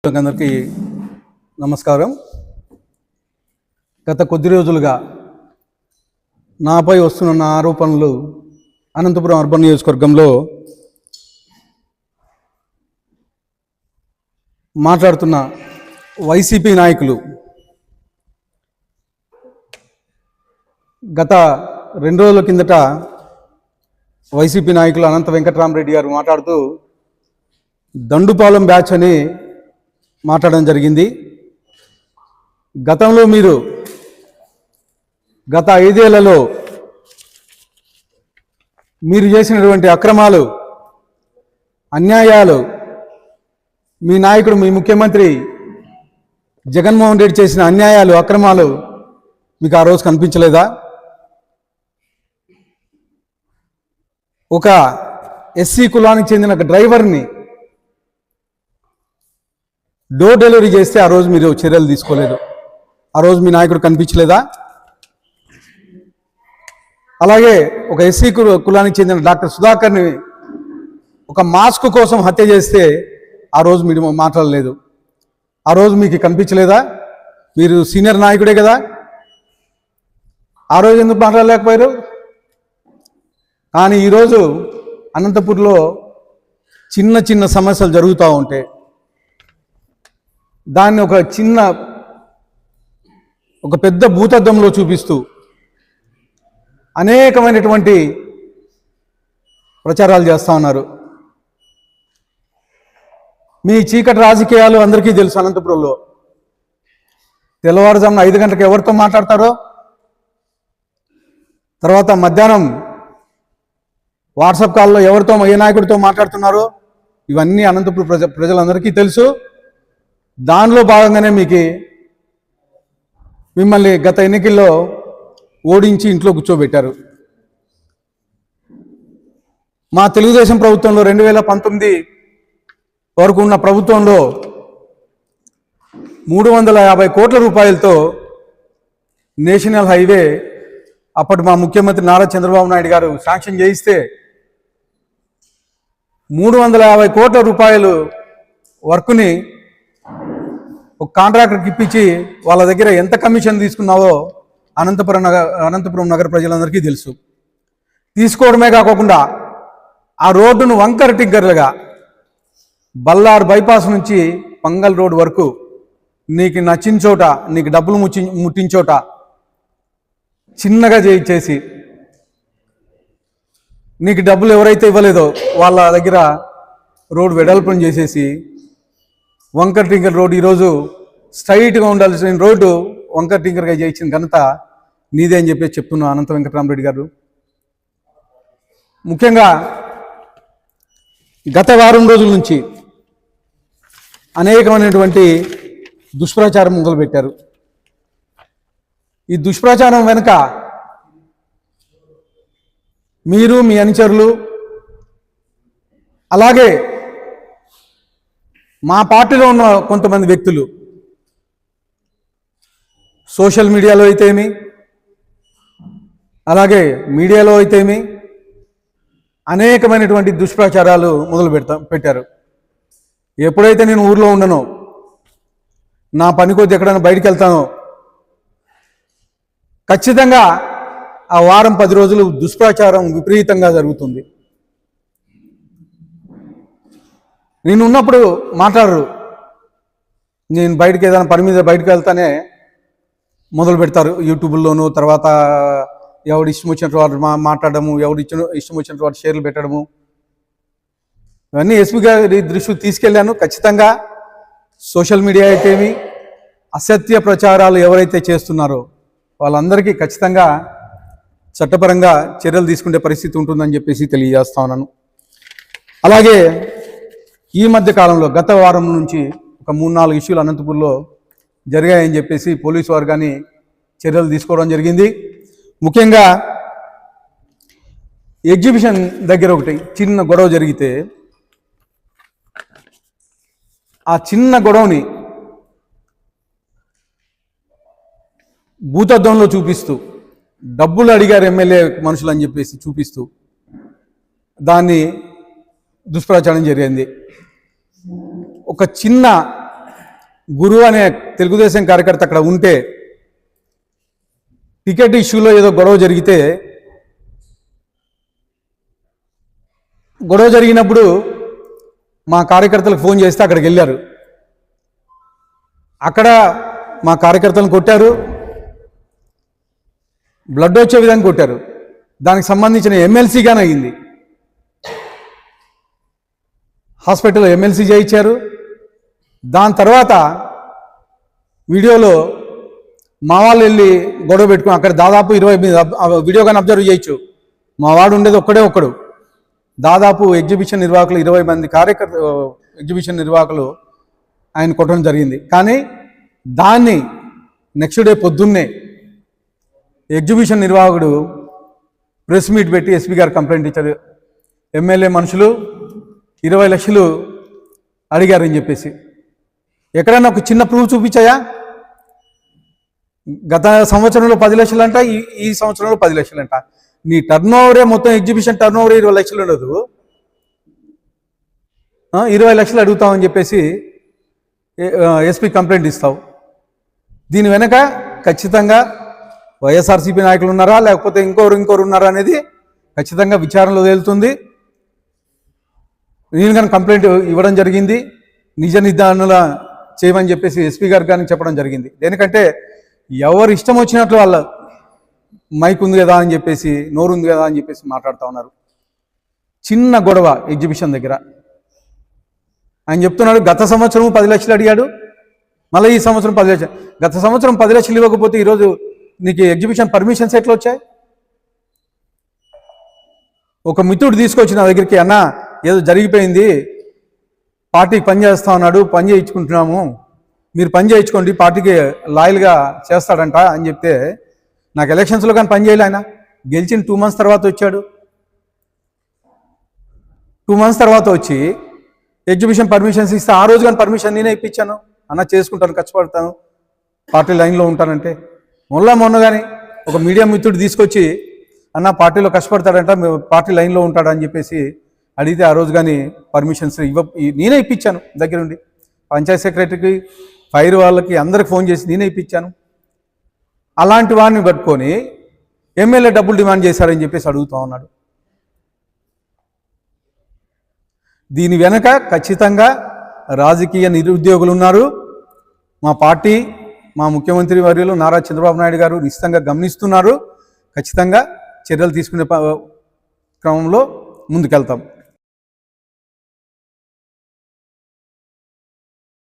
అందరికీ నమస్కారం. గత కొద్ది రోజులుగా నాపై వస్తున్న ఆరోపణలు అనంతపురం అర్బన్ నియోజకవర్గంలో మాట్లాడుతున్న వైసీపీ నాయకులు గత 2 రోజుల కిందట వైసీపీ నాయకులు అనంత వెంకటరామరెడ్డి గారు మాట్లాడుతూ దండుపాలెం బ్యాచ్ అని మాట్లాడడం జరిగింది. గతంలో మీరు గత 5 ఏళ్లలో మీరు చేసినటువంటి అక్రమాలు, అన్యాయాలు, మీ నాయకుడు, మీ ముఖ్యమంత్రి జగన్మోహన్ రెడ్డి చేసిన అన్యాయాలు, అక్రమాలు మీకు ఆ రోజు కనిపించలేదా? ఒక ఎస్సీ కులానికి చెందిన ఒక డ్రైవర్ని డోర్ డెలివరీ చేస్తే ఆ రోజు మీరు చర్యలు తీసుకోలేదు. ఆ రోజు మీ నాయకుడు కనిపించలేదా? అలాగే ఒక ఎస్సీ కులానికి చెందిన డాక్టర్ సుధాకర్ని ఒక మాస్క్ కోసం హత్య చేస్తే ఆ రోజు మీరు మాట్లాడలేదు. ఆ రోజు మీకు కనిపించలేదా? మీరు సీనియర్ నాయకుడే కదా, ఆ రోజు ఎందుకు మాట్లాడలేకపోయారు? కానీ ఈరోజు అనంతపూర్లో చిన్న చిన్న సమస్యలు జరుగుతూ ఉంటాయి. దాన్ని ఒక పెద్ద భూతద్దంలో చూపిస్తూ అనేకమైనటువంటి ప్రచారాలు చేస్తూ ఉన్నారు. మీ చీకటి రాజకీయాలు అందరికీ తెలుసు. అనంతపురంలో తెల్లవారుజామున 5 గంటలకు ఎవరితో మాట్లాడతారో, తర్వాత మధ్యాహ్నం వాట్సాప్ కాల్లో ఎవరితో, ఏ నాయకుడితో మాట్లాడుతున్నారో ఇవన్నీ అనంతపురం ప్రజలందరికీ తెలుసు. దానిలో భాగంగానే మిమ్మల్ని గత ఎన్నికల్లో ఓడించి ఇంట్లో కూర్చోబెట్టారు. మా తెలుగుదేశం ప్రభుత్వంలో 2019 వరకు ఉన్న ప్రభుత్వంలో 350 కోట్ల రూపాయలతో నేషనల్ హైవే అప్పటి మా ముఖ్యమంత్రి నారా చంద్రబాబు నాయుడు గారు శాంక్షన్ చేయిస్తే 350 కోట్ల రూపాయలు వర్క్ని ఒక కాంట్రాక్టర్కి ఇప్పించి వాళ్ళ దగ్గర ఎంత కమిషన్ తీసుకున్నావో అనంతపురం నగర ప్రజలందరికీ తెలుసు. తీసుకోవడమే కాకుండా ఆ రోడ్డును వంకర టిగ్గర్లుగా బల్లార్ బైపాస్ నుంచి పంగల్ రోడ్ వరకు నీకు నచ్చిన చోట, నీకు డబ్బులు ముట్టిన చోట చిన్నగా చేసి, నీకు డబ్బులు ఎవరైతే ఇవ్వలేదో వాళ్ళ దగ్గర రోడ్డు వెడల్పుని చేసేసి వంకర్ టింకర్ రోడ్డు ఈరోజు స్ట్రైట్గా ఉండాల్సిన రోడ్డు వంకర్ టింకర్గా చేయించిన ఘనత నీదే అని చెప్పేసి చెప్తున్నా అనంత వెంకటరామరెడ్డి గారు. ముఖ్యంగా గత వారం రోజుల నుంచి అనేకమైనటువంటి దుష్ప్రచారం మొదలుపెట్టారు. ఈ దుష్ప్రచారం వెనుక మీరు, మీ అనుచరులు, అలాగే మా పార్టీలో ఉన్న కొంతమంది వ్యక్తులు సోషల్ మీడియాలో అయితేమి, అలాగే మీడియాలో అయితేమి అనేకమైనటువంటి దుష్ప్రచారాలు పెట్టారు. ఎప్పుడైతే నేను ఊర్లో ఉండనో, నా పని కొద్ది ఎక్కడైనా బయటికి వెళ్తానో ఖచ్చితంగా ఆ వారం 10 రోజులు దుష్ప్రచారం విపరీతంగా జరుగుతుంది. నేను ఉన్నప్పుడు మాట్లాడరు. నేను బయటికి ఏదైనా పని మీద బయటకు వెళ్తానే మొదలు పెడతారు యూట్యూబ్లోను. తర్వాత ఎవడు ఇష్టం వచ్చినట్టు వాడు మాట్లాడము, ఎవడు ఇష్టం వచ్చినట్టు వాడు షేర్లు పెట్టడము, ఇవన్నీ ఎస్పీ గారి దృష్టికి తీసుకెళ్ళాను. ఖచ్చితంగా సోషల్ మీడియా అయితేమి, అసత్య ప్రచారాలు ఎవరైతే చేస్తున్నారో వాళ్ళందరికీ ఖచ్చితంగా చట్టపరంగా చర్యలు తీసుకునే పరిస్థితి ఉంటుందని చెప్పేసి తెలియజేస్తా ఉన్నాను. అలాగే ఈ మధ్య కాలంలో గత వారం నుంచి ఒక 3-4 ఇష్యూలు అనంతపూర్లో జరిగాయని చెప్పేసి పోలీసు వారు కానీ చర్యలు తీసుకోవడం జరిగింది. ముఖ్యంగా ఎగ్జిబిషన్ దగ్గర ఒకటి చిన్న గొడవ జరిగితే ఆ చిన్న గొడవని భూతద్దంలో చూపిస్తూ, డబ్బులు అడిగారు ఎమ్మెల్యే మనుషులు అని చెప్పేసి చూపిస్తూ దాన్ని దుష్ప్రచారం జరిగింది. ఒక చిన్న గురు అనే తెలుగుదేశం కార్యకర్త అక్కడ ఉంటే టికెట్ ఇష్యూలో ఏదో గొడవ జరిగినప్పుడు మా కార్యకర్తలకు ఫోన్ చేస్తే అక్కడికి వెళ్ళారు. అక్కడ మా కార్యకర్తలను కొట్టారు, బ్లడ్ వచ్చే విధంగా కొట్టారు. దానికి సంబంధించిన ఎమ్మెల్సీగానే అయింది. హాస్పిటల్లో ఎమ్మెల్సీ చేయించారు. దాని తర్వాత వీడియోలో మా వాళ్ళు వెళ్ళి గొడవ పెట్టుకుని అక్కడ దాదాపు 20 వీడియో కానీ అబ్జర్వ్ చేయొచ్చు. మా వాడు ఉండేది ఒక్కడు. దాదాపు ఎగ్జిబిషన్ నిర్వాహకులు 20 మంది ఎగ్జిబిషన్ నిర్వాహకులు ఆయన కొట్టడం జరిగింది. కానీ దాన్ని నెక్స్ట్ డే పొద్దున్నే ఎగ్జిబిషన్ నిర్వాహకుడు ప్రెస్ మీట్ పెట్టి ఎస్పీ గారు కంప్లైంట్ ఇచ్చారు. ఎమ్మెల్యే మనుషులు 20 లక్షలు అడిగారని చెప్పేసి. ఎక్కడైనా ఒక చిన్న ప్రూఫ్ చూపించాయా? గత సంవత్సరంలో 10 లక్షలు అంట, ఈ సంవత్సరంలో 10 లక్షలు అంట. నీ టర్న్ ఓవరే మొత్తం ఎగ్జిబిషన్ టర్న్ ఓవరే 20 లక్షలు ఉండదు. 20 లక్షలు అడుగుతామని చెప్పేసి ఎస్పీ కంప్లైంట్ ఇస్తావు. దీని వెనక ఖచ్చితంగా వైఎస్ఆర్సీపీ నాయకులు ఉన్నారా లేకపోతే ఇంకోరు ఉన్నారా అనేది ఖచ్చితంగా విచారణలో తేలుతుంది. నేను కానీ కంప్లైంట్ ఇవ్వడం జరిగింది. నిజ నిర్ధారణల చేయమని చెప్పేసి ఎస్పీ గారికి కానీ చెప్పడం జరిగింది. దేనికంటే ఎవరు ఇష్టం వచ్చినట్లు వాళ్ళ మైక్ ఉంది కదా అని చెప్పేసి, నోరు ఉంది కదా అని చెప్పేసి మాట్లాడుతూ ఉన్నారు. చిన్న గొడవ ఎగ్జిబిషన్ దగ్గర. ఆయన చెప్తున్నాడు గత సంవత్సరం 10 లక్షలు అడిగాడు, మళ్ళీ ఈ సంవత్సరం 10 లక్షలు. గత సంవత్సరం 10 లక్షలు ఇవ్వకపోతే ఈరోజు నీకు ఎగ్జిబిషన్ పర్మిషన్స్ ఎట్లా వచ్చాయి? ఒక మిత్రుడు తీసుకొచ్చి నా దగ్గరికి, అన్న ఏదో జరిగిపోయింది, పార్టీకి పని చేస్తా ఉన్నాడు, పని చేయించుకుంటున్నాము, మీరు పని చేయించుకోండి, పార్టీకి లాయల్గా చేస్తాడంట అని చెప్తే, నాకు ఎలక్షన్స్లో కానీ పని చేయలే. ఆయన గెలిచిన 2 months తర్వాత వచ్చాడు. 2 months తర్వాత వచ్చి ఎగ్జిబిషన్ పర్మిషన్స్ ఇస్తే ఆ రోజు కానీ పర్మిషన్ నేనే ఇప్పించాను. అన్న చేసుకుంటాను, కష్టపడతాను, పార్టీ లైన్లో ఉంటానంటే. మొన్న కానీ ఒక మీడియా మిత్రుడు తీసుకొచ్చి అన్న పార్టీలో కష్టపడతాడంట, పార్టీ లైన్లో ఉంటాడని చెప్పేసి అడిగితే ఆ రోజు కానీ పర్మిషన్స్ నేనే ఇప్పించాను దగ్గరుండి. పంచాయత్ సెక్రటరీకి, ఫైర్ వాళ్ళకి అందరికి ఫోన్ చేసి నేనే ఇప్పించాను. అలాంటి వాడిని పట్టుకొని ఎమ్మెల్యే డబ్బులు డిమాండ్ చేశారని చెప్పేసి అడుగుతూ ఉన్నాడు. దీని వెనక ఖచ్చితంగా రాజకీయ నిరుద్యోగులు ఉన్నారు. మా పార్టీ, మా ముఖ్యమంత్రి వర్యులు నారా చంద్రబాబు నాయుడు గారు నిశ్చితంగా గమనిస్తున్నారు. ఖచ్చితంగా చర్యలు తీసుకునే క్రమంలో ముందుకెళ్తాం.